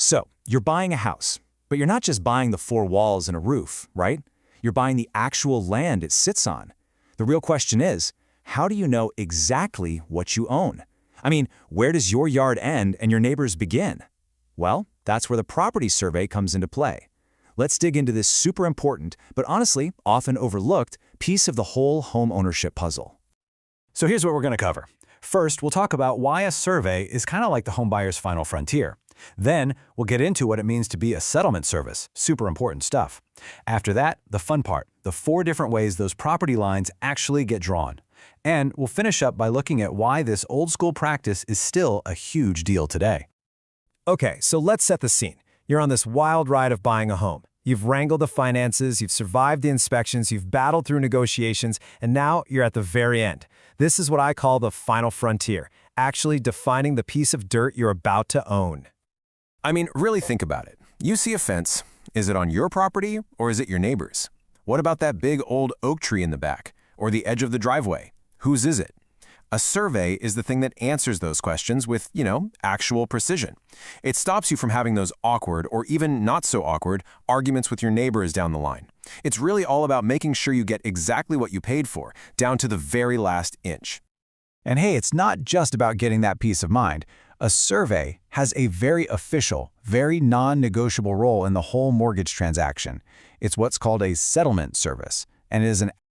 So, you're buying a house, but you're not just buying the four walls and a roof, right? You're buying the actual land it sits on. The real question is, how do you know exactly what you own? I mean, where does your yard end and your neighbor's begin? Well, that's where the property survey comes into play. Let's dig into this super important, but honestly, often overlooked, piece of the whole home ownership puzzle. So here's what we're going to cover. First, we'll talk about why a survey is kind of like the homebuyer's final frontier. Then, we'll get into what it means to be a settlement service, super important stuff. After that, the fun part, the 4 different ways those property lines actually get drawn. And we'll finish up by looking at why this old-school practice is still a huge deal today. Okay, so let's set the scene. You're on this wild ride of buying a home. You've wrangled the finances, you've survived the inspections, you've battled through negotiations, and now you're at the very end. This is what I call the final frontier, actually defining the piece of dirt you're about to own. I mean, really think about it. You see a fence. Is it on your property or is it your neighbor's? What about that big old oak tree in the back or the edge of the driveway? Whose is it? A survey is the thing that answers those questions with, actual precision. It stops you from having those awkward or even not so awkward arguments with your neighbors down the line. It's really all about making sure you get exactly what you paid for, down to the very last inch. And hey, it's not just about getting that peace of mind. A survey has a very official, very non-negotiable role in the whole mortgage transaction. It's what's called a settlement service, and it is an